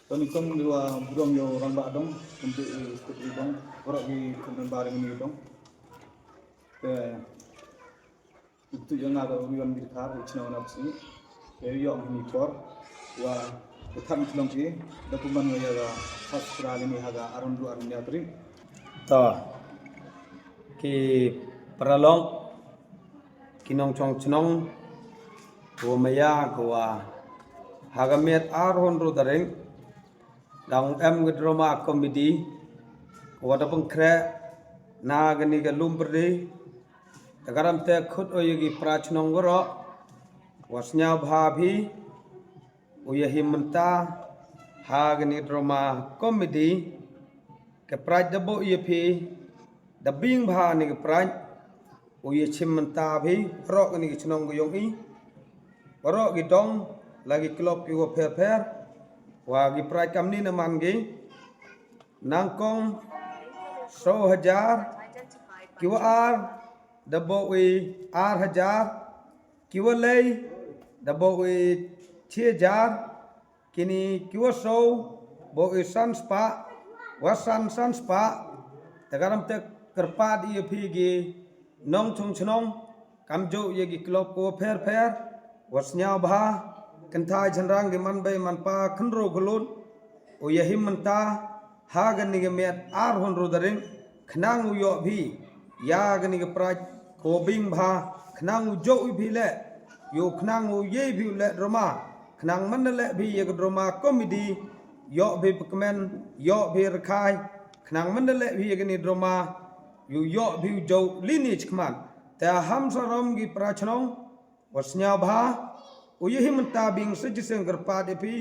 Tonikom dua burung yo orang badong untuk seperti dong orang di kemudian bareng ini dong. Itu yang ada wiwan birkar ucina wana sini. Yo ini kor wa utam tulung ki dokumen ya ga khas kurang ini haga aron dua aron nyatri. To ki peralong kinong chong chnong ko maya ko hagamet arhon ru dareng dang drama comedy wada pengkre na gani ga lumbrdi tagaram te khut oyegi prachnong goro wasnya bhabi uyahi menta hagani drama comedy ke praj dabo yepi dabing bha ni ke praj uye chim menta bhi rok ni chnong go yong i rok gi dong lagi klop ki wo pher pher wa gi praj kam ni na man gi nangkong 100,000 QR dabo wi R1000 kiwa lei dabo wi 6,000 kini kiwa so bo wi san spa wasan san spa tagaram te kerpa di phigi nong chung chnong kamjo ye gi klop ko pher pher wasnya bha kanthai janrang gi man bay man pa khnro gulun o ye himanta hagan ni ge met ar hon rodaring khnang u yo bhi ya gani ge praj ko bing bha khnang u jo bhi le yo khnang u ye bhi le drama khnang man le bhi ye drama comedy yo bhi pekmen yo bhi rakai khnang man le bhi ye ni drama yo bhi jo lineage kman ta ham saram gi prachnong wasnya bha uye himanta bing sejiseng gerpa de bhi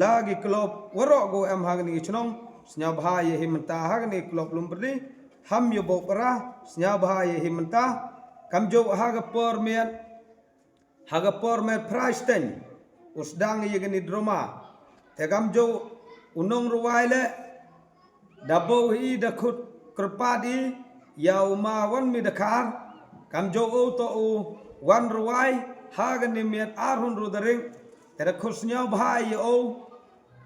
lagi klop waro go am hagni chnong snya bha ye himanta hagni klop lumbrdi ham yo bokra snya bha ye himanta kamjo haga por men price ten usdang ye gni drama te kamjo unong ruwai le dabo hi da khut kerpadi yau ma wan mi dakar kamjo o to o wan ruwai hagan ni miat arhun rudaring tera khusnya bhai o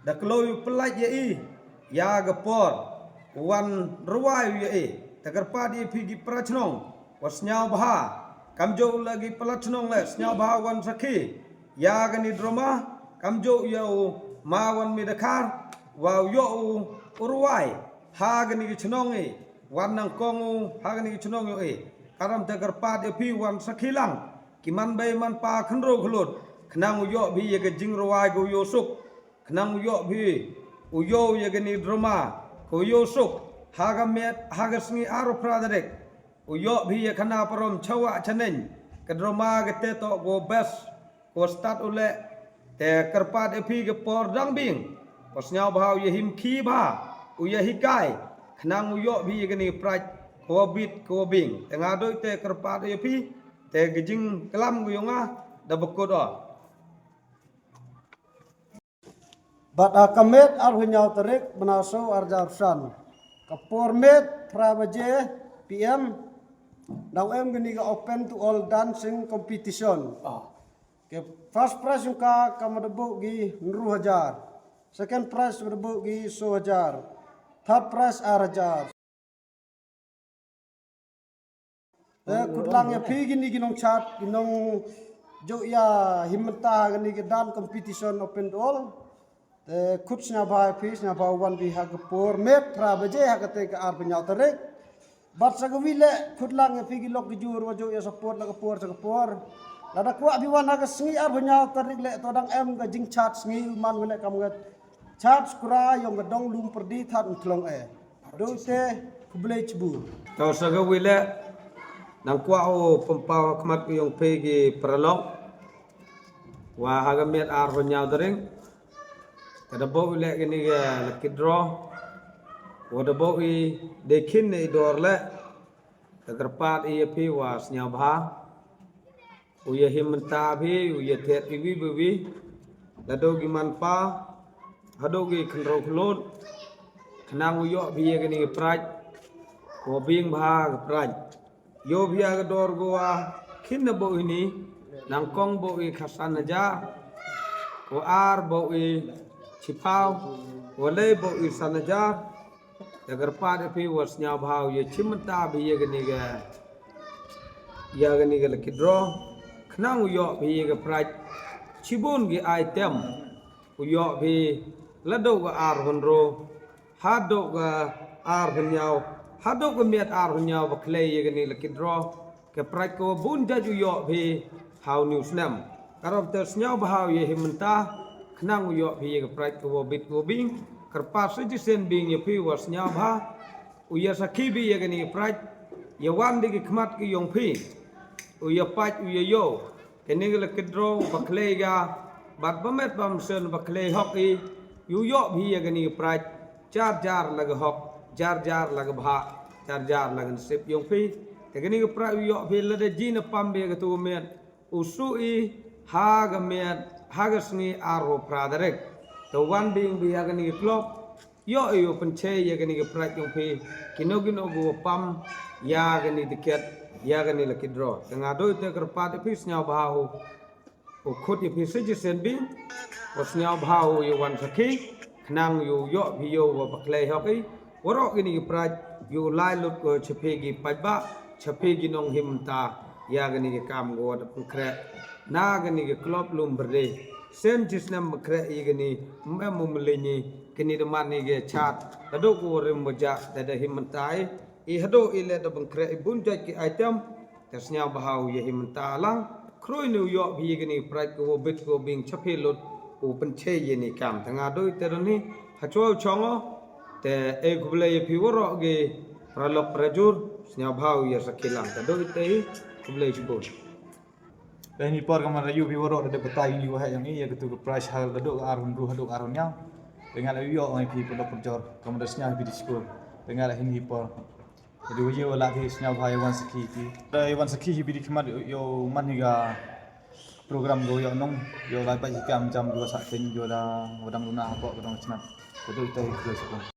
da kloy pelaj ye i ya gapor wan ruwai ye i ta kerpadi phigi prachnong wasnya bha kamjo lagi pelachnong le snya bha wan sakhi ya gani drama kamjo yau ma wan mi dakar wow yo uruai hagani ki chnong e wan nang kong hagani ki chnong yo e karam te garpa de pi wan sakhilang ki man bay man pa khnro khlut khnang yo bhi ye ge jing ruai go yo suk khnang yo bhi u yo ye ge ni drama ko yo suk hagamet hagasngi aro pradarek u yo bhi ye khana parom chawa chanen ke drama ge te to go best ko start ule te karpa de pi ge por dang bing pasnya bhau ye him khi bha u ye hikai khnang u yo bhi ge ni praj ko bit ko bing tenga doi te karpa de pi te gijing kelam gu yonga da bokod Bat akamet arhunyau terik benaso arjabsan kapormet prabaje PM now em gini ga open to all dancing competition ke first prize ka kamadabo gi 1,000 second prize madabo gi 100,000 third prize 8,000 kutlang ya phi gini ginong chat ginong jo ya himta gini ke dan competition open to all kutsnya bhai phisnya bhau wan bi ha kapur met prabaje ha kate ka ar penyau terik bat sagwile khutlang ya phi gi lok jur wa jo ya support la kapur sa kapur lada kwa bi wan ha ka sngi ar penyau terik le todang em ga jing chat sngi man wele kam ga chat skura yong ga dong lum perdi that thlong e do te kublai chbu to sagawile nang kwa o pempaw khmat yong pegi peralong wa hagamet ar penyau dareng kada bo le gini ga lucky draw wada bo I dekin ne dorle tagarpat I pi was nya bha uye himanta bhi uye thet iwi biwi lado gi man pa hado gi khnro khlot khnang uyo bhi gini praj ko bing bha praj yo bhi ga dor go khin bo ini nang kong bo I khasan ja ko ar bo I Cipau wale bo irsanajar agar pada pi wasnya bhau ye chimta bi ye gani ga ya gani ga lakidro khnang uyo bi ye ga praj chibun gi item uyo bi lado ga ar honro hado ga ar hnyau hado ga miat ar hnyau ba klei ye gani lakidro ke praj ko bun ja uyo bi hau news nam karab ter snyau bhau ye himta khnang uyo bi ye ga praj ko bit ko bing kerpas saja sen bing ye pi was nyabha uya sakibi ye gani praj ye wan de khmat ki yong pi uya paj uya yo kene gele kedro bakle ga bat bamet bam sen bakle hok i yu yo bi ye gani praj jar jar lag hok jar jar lag bha jar jar lag sip yong pi te gani praj uyo bi le de jin pam be ga tu met usu i ha ga met ha ga sni aro pradarek the one being be agani klop yo yo penche yagani ke prak yong phi kino go pam ya gani diket ya gani la kidro tanga do te kar pa te phis nya ba ho o khot ye phi se sen bi o snya ba ho yo wan sakhi khnang yo phi yo wa bakle ho ki woro gani ke prak yo lai lut ko chephe gi pajba chephe gi nong him ta ya gani ke kam go da khre na gani ke klop lum berde sen jisnam kre igani memum lenyi kini de mani ge chat tado ko rem moja da himantai I hado ile da bangkre ibun jai ki item tasnya bahau ye himanta lang kroi nu yo bi gani praj ko bit ko bing chape lot o panche ye ni kam tanga do terani hacho chongo te e guble ye piworo ge pralok prajur snya bahau ye sakilang tado te guble jibon dan ini por kamar rayu biworo ada betai ni wahai yang ini ya ketu price hal daduk arun ru haduk arunnya dengan ayu oi pi pondok perjor komodasnya bi di school dengan ini por jadi yo la thi snya bhai wan sakhi ti wan sakhi bi di khmat yo maniga program go yo nong yo lai pa hikam jam 2 sak ting yo da wadang luna apa kadang snap betul tai